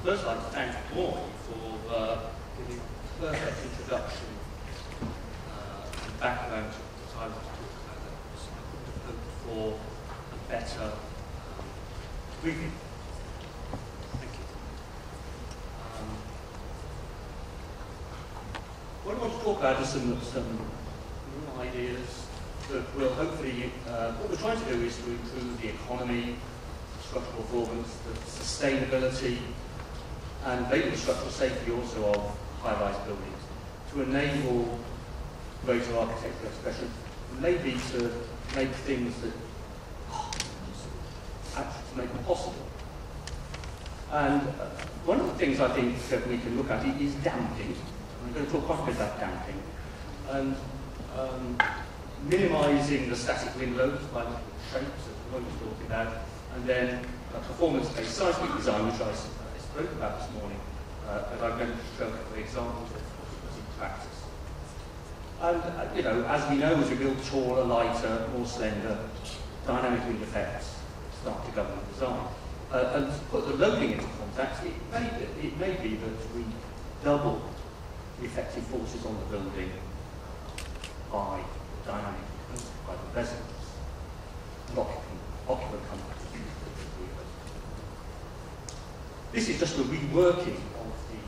First, I'd like to thank Roy for giving a perfect introduction and background to what I want to talk about. I couldn't have hoped for a better briefing. Thank you. What I want to talk about is some new ideas that will hopefully, what we're trying to do is to improve the economy, structural performance, the sustainability, and maybe the structural safety also of high-rise buildings, to enable greater architectural expression, maybe to make things that actually to make them possible. And one of the things I think that we can look at is damping. I'm going to talk quite a bit about damping, and minimising the static wind loads by looking at shapes, as we were talking about, and then performance-based seismic design, which I spoke about this morning, but I'm going to show a couple of examples of in practice. And, you know, as we know, as we build taller, lighter, more slender, dynamic wind effects start to govern design. And to put the loading into context, it may be that we double the effective forces on the building by the dynamic, by the resonance, and occupant comfort. This is just a reworking of the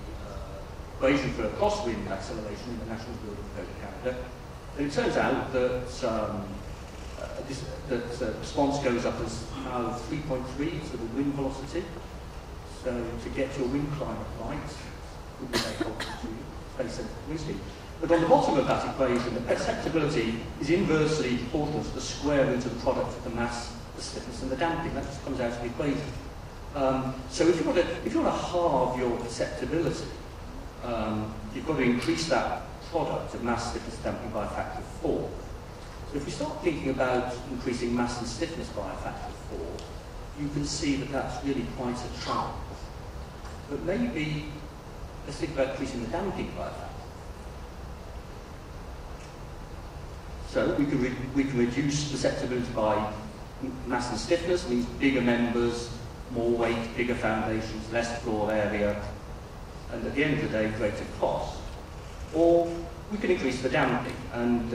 equation for crosswind acceleration in the National Building Code of Canada. And it turns out that response goes up as now 3.3 to the wind velocity. So to get your wind climate right would be very helpful to you, very sensitive wind speed. But on the bottom of that equation, the perceptibility is inversely proportional to the square root of the product of the mass, the stiffness, and the damping. That just comes out of the equation. So if you want to halve your perceptibility, you've got to increase that product of mass, stiffness, damping by a factor of 4. So if we start thinking about increasing mass and stiffness by a factor of 4, you can see that that's really quite a challenge. But maybe let's think about increasing the damping by a factor. So we can reduce perceptibility by mass and stiffness, means bigger members, more weight, bigger foundations, less floor area, and at the end of the day, greater cost. Or we can increase the damping, and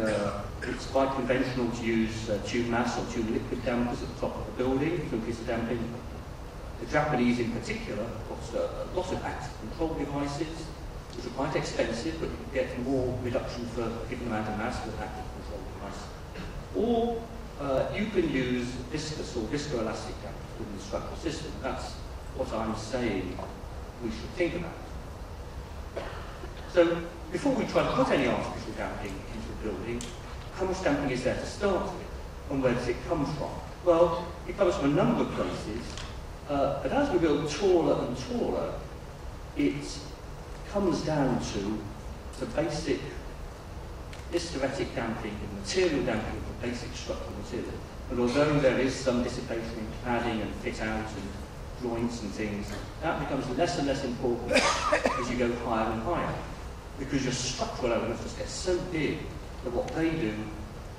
it's quite conventional to use tube mass or tube liquid dampers at the top of the building to increase the damping. The Japanese in particular got a lot of active control devices, which are quite expensive, but you can get more reduction for a given amount of mass with an active control device. Or you can use viscous or viscoelastic dampers within the structural system. That's what I'm saying we should think about. So before we try to put any artificial damping into the building, how much damping is there to start with, and where does it come from? Well, it comes from a number of places, but as we build taller and taller, it comes down to the basic hysteretic damping and material damping of the basic structural material. And although there is some dissipation in cladding and fit out and joints and things, that becomes less and less important as you go higher and higher, because your structural elements just get so big that what they do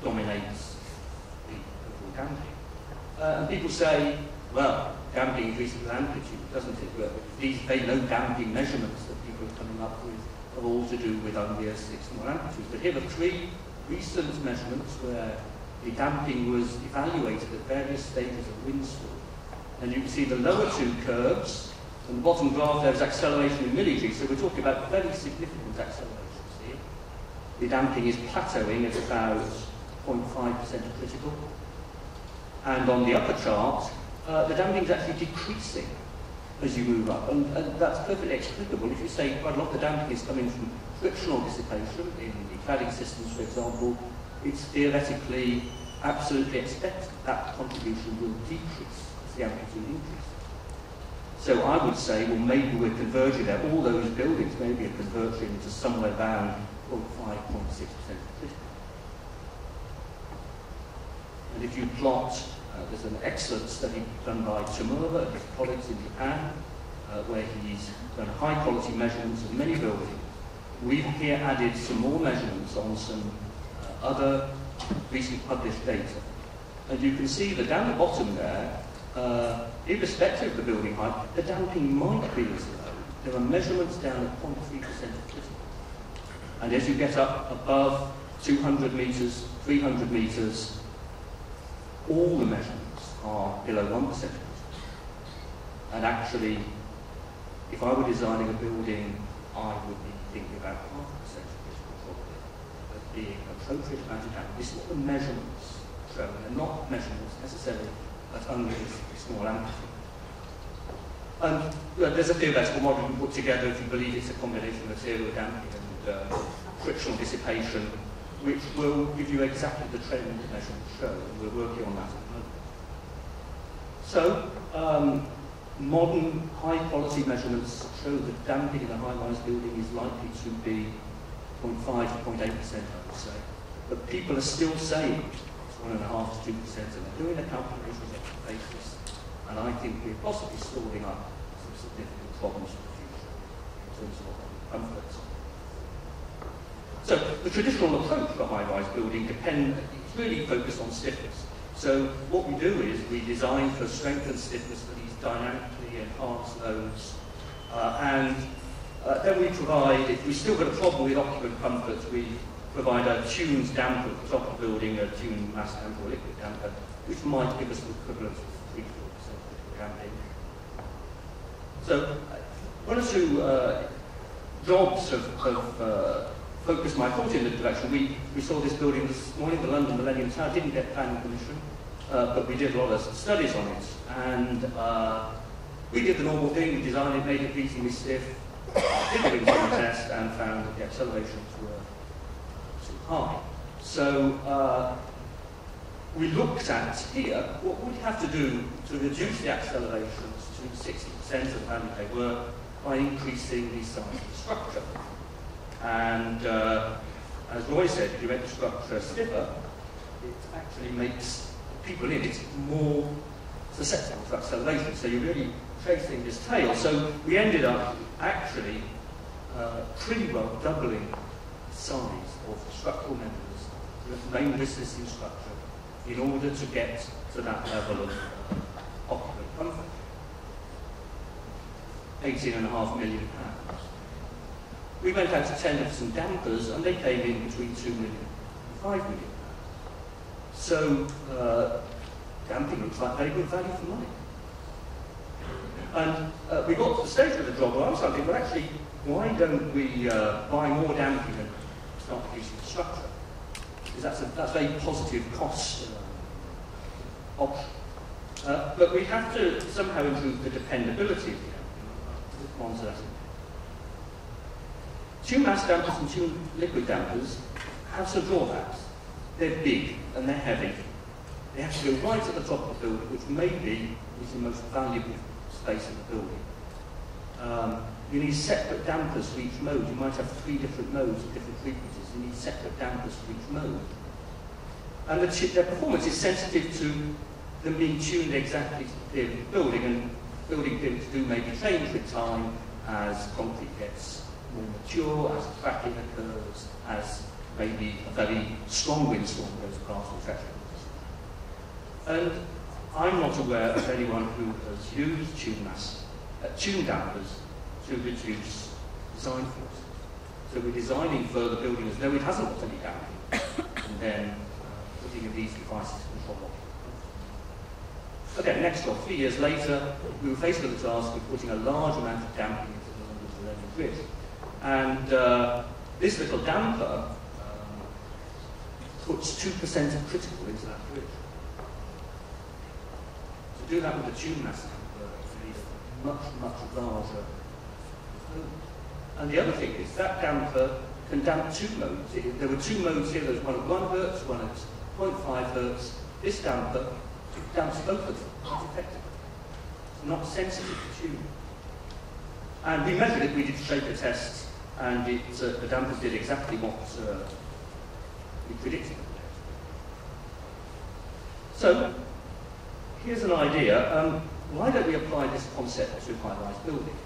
dominates the overall damping. And people say, well, damping increases with amplitude, doesn't it? Well, these very low damping measurements that people are coming up with are all to do with only a 6 more amplitude. But here are 3 recent measurements where the damping was evaluated at various stages of windstorm. And you can see the lower 2 curves, and the bottom graph there is acceleration in milligauge, so we're talking about very significant accelerations here. The damping is plateauing at about 0.5% of critical. And on the upper chart, the damping is actually decreasing as you move up. And that's perfectly explicable. If you say quite a lot of the damping is coming from frictional dissipation in the cladding systems, for example, it's theoretically absolutely expected that contribution will decrease as the amplitude increases. So I would say, well, maybe we're converging there. All those buildings maybe are converging to somewhere around 0.5, 0.6% of critical. And if you plot, there's an excellent study done by Tamura and his colleagues in Japan, where he's done high-quality measurements of many buildings. We've here added some more measurements on some other recently published data. And you can see that down the bottom there, irrespective of the building height, the damping might be as low. There are measurements down at 0.3% of critical. And as you get up above 200 metres, 300 metres, all the measurements are below 1%. And actually, if I were designing a building, I would be thinking about 0.5% of critical probably as being an appropriate amount of damping. This is what the measurements show, and they're not measurements necessarily at only this small amplitude. And there's a theoretical model you can put together if you believe it's a combination of material damping and frictional dissipation, which will give you exactly the trend the measurements show, and we're working on that at the moment. So, modern high-quality measurements show that damping in a high-rise building is likely to be 0.5 to 0.8%, I would say. But people are still saying it's 1.5 to 2%, and they're doing the calculations on that basis. And I think we're possibly stalling up some significant problems for the future in terms of comfort. So the traditional approach for high-rise building it's really focused on stiffness. So what we do is we design for strength and stiffness for these dynamically enhanced loads, and then we provide, if we've still got a problem with occupant comfort, we provide a tuned damper at the top of the building, a tuned mass damper or liquid damper, which might give us the equivalent of 3 to 4% damping. So one or two jobs have focused my thought in the direction. We saw this building this morning, the London Millennium Tower, didn't get planning permission, but we did a lot of studies on it. And we did the normal thing, we designed it, made it reasonably stiff, did the wind test, and found that the accelerations were too high. So we looked at here what we have to do to reduce the accelerations to 60% of the value they were by increasing the size of the structure. And as Roy said, if you make the structure stiffer, it actually makes people in it more susceptible to acceleration. So you're really tracing this tail. So we ended up actually pretty well doubling the size of the structural members of the main resisting structure in order to get to that level of occupant comfort. £18.5 million. We went out to tender for some dampers, and they came in between 2 million and 5 million. So, damping looks like very good value for money. And we got to the stage of the job where I was thinking, well, actually, why don't we buy more damping and start reducing the structure? Because that's a very positive cost option. But we have to somehow improve the dependability of the damping. Tuned mass dampers and tuned liquid dampers have some drawbacks. They're big and they're heavy. They have to go right at the top of the building, which maybe is the most valuable space in the building. You need separate dampers for each mode. You might have 3 different modes at different frequencies. You need separate dampers for each mode. And their performance is sensitive to them being tuned exactly to the period of building, and building periods do maybe change with time as concrete gets more mature, as cracking occurs, as maybe a very strong windstorm goes past the threshold. And I'm not aware of anyone who has used tuned dampers to reduce design forces. So we're designing further buildings as though it hasn't got any damping, and then putting in these devices to control occupancy. Okay, next job. 3 years later, we were faced with the task of putting a large amount of damping into the London Millennium Bridge. And this little damper puts 2% of critical into that bridge. To do that with a tuned mass damper, you need a much, much larger component. And the other thing is that damper can damp 2 modes. There were 2 modes here. There's one at 1 hertz, one at 0.5 hertz. This damper damps both of them quite effectively. It's not sensitive to tuning. And we measured it. We did shaker tests, and the dampers did exactly what we predicted. So here's an idea. Why don't we apply this concept to high-rise buildings?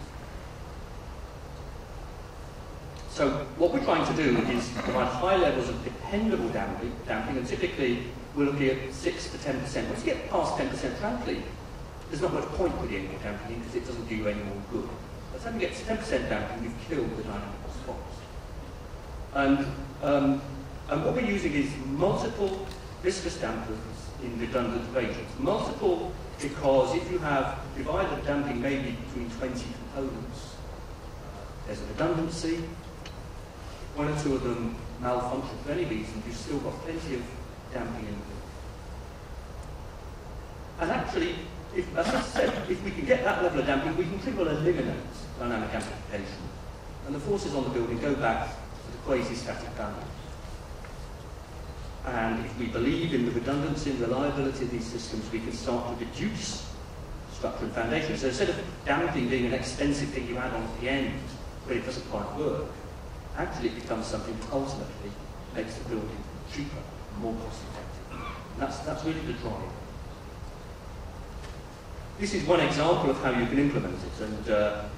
So what we're trying to do is provide high levels of dependable damping, and typically we're looking at 6 to 10%. Once you get past 10%, frankly, there's not much point putting in damping because it doesn't do you any more good. By the time you get to 10% damping, you've killed the dynamic response. And what we're using is multiple viscous dampers in redundant regions. Multiple because if you have divided damping maybe between 20 components, there's a redundancy. One or two of them malfunction for any reason, you've still got plenty of damping in them. And actually, as I said, if we can get that level of damping, we can pretty well eliminate dynamic amplification. And the forces on the building go back to the quasi-static balance. And if we believe in the redundancy and reliability of these systems, we can start to reduce structure and foundation. So instead of damping being an expensive thing you add on at the end, where it doesn't quite work, actually it becomes something that ultimately makes the building cheaper, more cost-effective. That's really the drive. This is one example of how you can implement it. And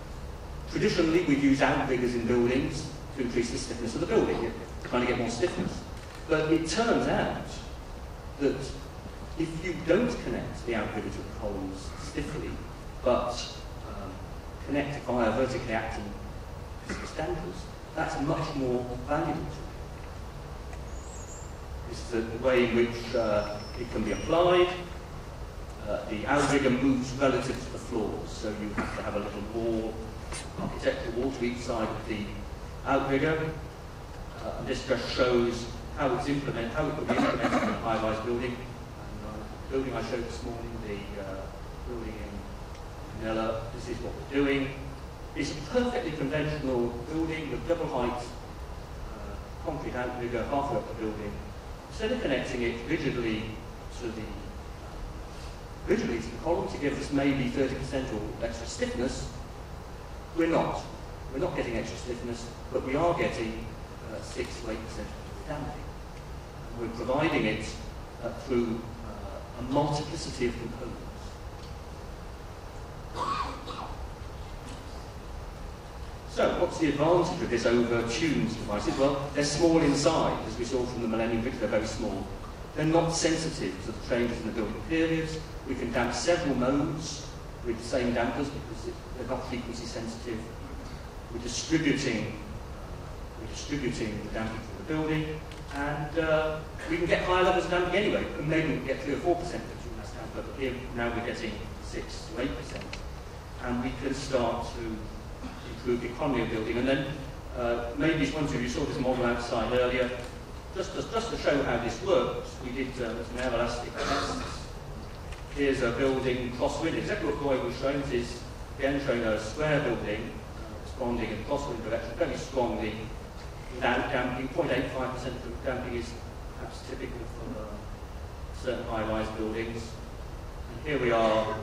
traditionally, we've used outriggers in buildings to increase the stiffness of the building, trying to get more stiffness. But it turns out that if you don't connect the outrigger to the columns stiffly, but connect it via vertically acting viscous dampers, that's much more valuable. This is the way in which it can be applied. The outrigger moves relative to the floors, so you have to have a little wall, architectural wall to each side of the outrigger. And this just shows how it could be implemented in a high-rise building. And the building I showed this morning, the building in Manila, this is what we're doing. It's a perfectly conventional building with double height concrete outrigger halfway up the building. Instead of connecting it rigidly to the column to give us maybe 30% or extra stiffness, we're not. We're not getting extra stiffness, but we are getting 6 to 8% damping. We're providing it through a multiplicity of components. So, what's the advantage of this over tuned devices? Well, they're small inside, as we saw from the Millennium Bridge, they're very small. They're not sensitive to the changes in the building periods. We can damp several modes with the same dampers because they're not frequency sensitive. We're distributing the damping through the building, and we can get higher levels of damping anyway. And maybe we can get 3 or 4% of the mass damper, but here now we're getting 6 to 8%. And we can start to improve the economy of building. And then maybe one of you saw this model outside earlier. Just to show how this works, we did some air elastic tests. Here's a building crosswind. Exactly what Roy was showing. It is again showing a square building responding in crosswind direction very strongly without damping. 0.85% of damping is perhaps typical for certain high-rise buildings. And here we are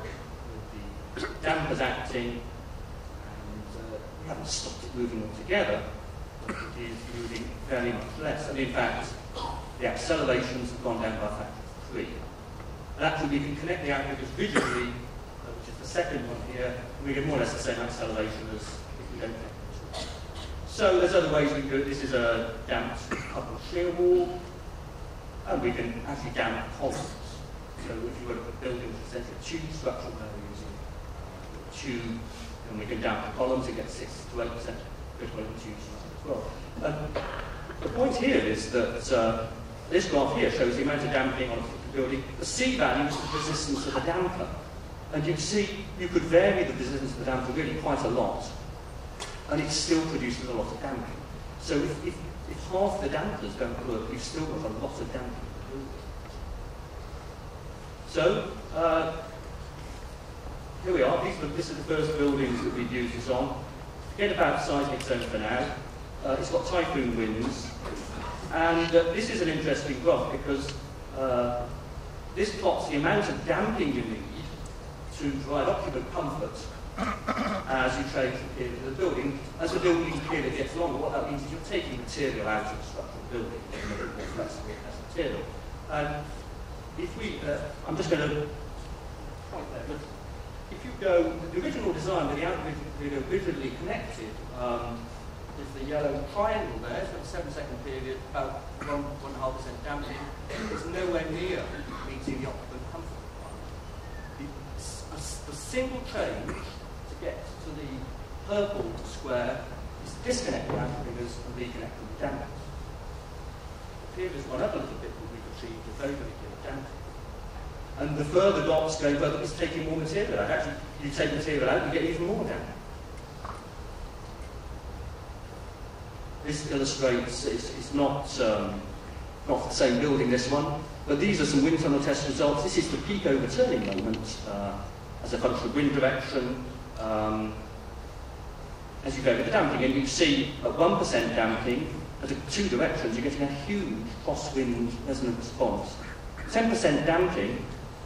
with the dampers acting, and we haven't stopped it moving altogether. It is moving very much less. And in fact, the accelerations have gone down by a factor of 3. And actually, we can connect the outriggers visually, which is the second one here, and we get more or less the same acceleration as if we don't connect them. So there's other ways we can do it. This is a damped coupled shear wall, and we can actually damp columns. So if you were to put buildings with essentially a tube structure where we're using a tube, and we can damp the columns and get 6 to 8% critical in tubes. Well, the point here is that this graph here shows the amount of damping on a building. The C value is the resistance of the damper. And you can see you could vary the resistance of the damper really quite a lot, and it still produces a lot of damping. So if half the dampers don't work, you've still got a lot of damping in the building. So here we are. This is the first buildings that we've used this on. Forget about seismic zone for now. It's got typhoon winds, and this is an interesting graph because this plots the amount of damping you need to provide occupant comfort as you trade from period to the building. As the building period gets longer, what that means is you're taking material out of the structural building, making it more flexible as material. And if we, I'm just going to point there, but if you go, the original design with the outrigger originally connected, is the yellow triangle there, so a 7-second period, about 1.5% damping. It's nowhere near meeting the occupant comfort requirement. The single change to get to the purple square is disconnecting out the figures and reconnecting the dampers. Here is one other little bit that we've achieved with very, very clear damping. And the further dots go further, it's taking more material out. Actually, you take material out, you get even more damping. This illustrates, it's not the same building, this one, but these are some wind tunnel test results. This is the peak overturning moment as a function of wind direction. As you go with the damping, and you see at 1% damping, at 2 directions, you're getting a huge crosswind resonant response. 10% damping,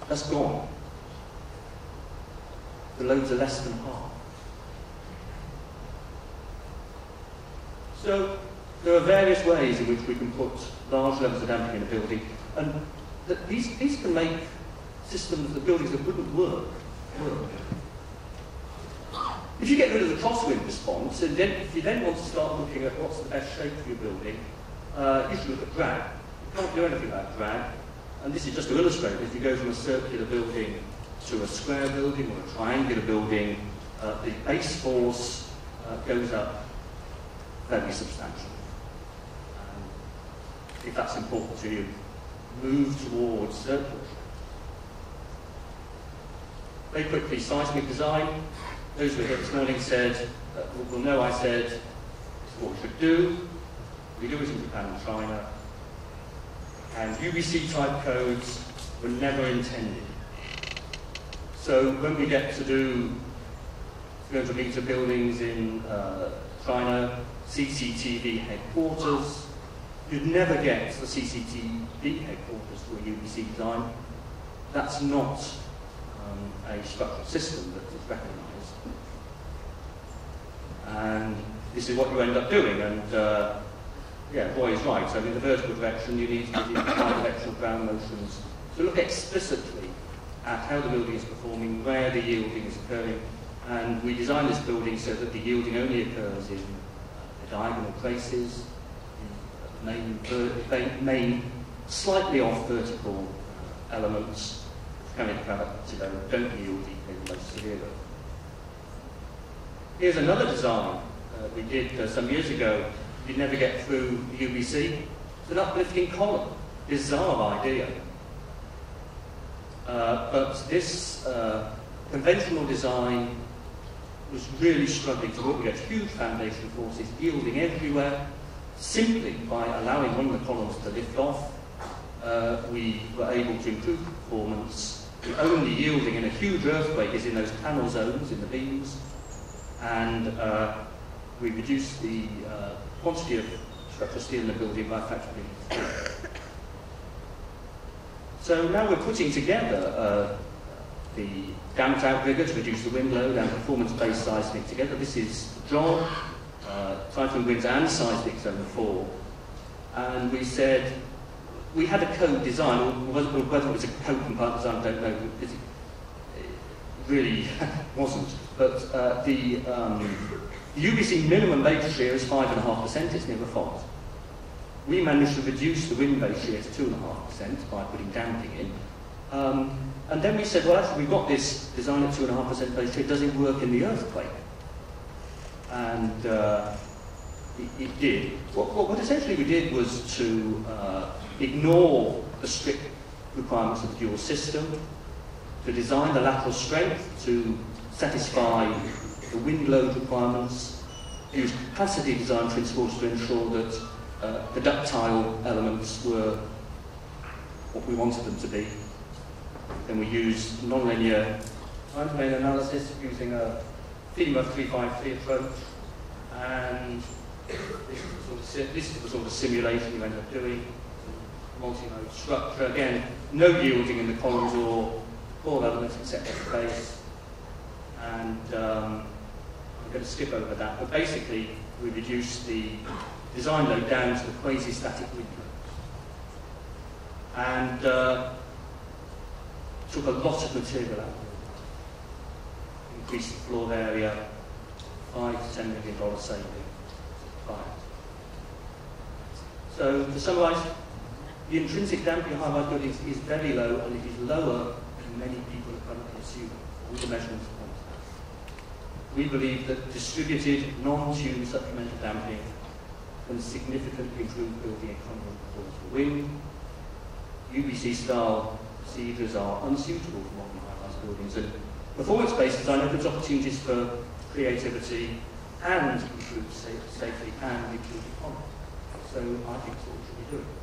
that's gone. The loads are less than half. So there are various ways in which we can put large levels of damping in a building, and these can make systems, the buildings that wouldn't work. If you get rid of the crosswind response, and then if you then want to start looking at what's the best shape for your building, you should look at drag. You can't do anything about drag, and this is just to illustrate. If you go from a circular building to a square building or a triangular building, the base force goes up very substantially. And if that's important to you, move towards circular. Very quickly, seismic design. Those who were here this morning said, will know I said, this is what we should do. We do it in Japan and China. And UBC type codes were never intended. So when we get to do 300 meter buildings in China, CCTV headquarters, you'd never get the CCTV headquarters to a UBC design. That's not a structural system that is recognized. And this is what you end up doing, and yeah, Roy is right. So in the vertical direction, you need to do bidirectional ground motions to look explicitly at how the building is performing, where the yielding is occurring, and we design this building so that the yielding only occurs in the diagonal traces, in main slightly off vertical elements, coming about to don't yield in most severely. Here's another design we did some years ago. You'd never get through the UBC. It's an uplifting column. Bizarre idea. But this conventional design was really struggling to work. We had huge foundation forces yielding everywhere. Simply by allowing one of the columns to lift off, we were able to improve performance. The only yielding in a huge earthquake is in those panel zones in the beams. And we reduced the quantity of structural steel in the building by a factor of 3. So now we're putting together the damped outrigger to reduce the wind load and performance-based seismic together. This is John, Typhoon Winds and Seismic Zone 4. And we said, we had a code design, or whether it was a code compliant design, I don't know. It really wasn't. But the UBC minimum base shear is 5.5%, it's near a fault. We managed to reduce the wind base shear to 2.5% by putting damping in. And then we said, well, actually, we've got this design at 2.5% base shear, does it work in the earthquake? And it did. What essentially we did was to ignore the strict requirements of the dual system, to design the lateral strength to satisfy the wind load requirements, use capacity design principles to ensure that the ductile elements were what we wanted them to be. Then we used nonlinear time domain analysis using a FEMA 353 approach, and this is the sort of simulation you end up doing, multi-mode structure. Again, no yielding in the columns or all elements except the base. And I'm going to skip over that, but basically we reduced the design load down to the quasi-static wind load. And took a lot of material out. Increased the floor area, $5 to $10 million saving. fires. So, to summarise, the intrinsic damping of high-rise buildings is very low, and it is lower than many people are currently assuming, all the measurements point to that. We believe that distributed, non-tuned supplemental damping can significantly improve building economy and performance for wind. UBC-style procedures are unsuitable for modern high-rise buildings, and performance-based design opens opportunities for creativity and improved safety and improved economy. So I think that's what we should be doing.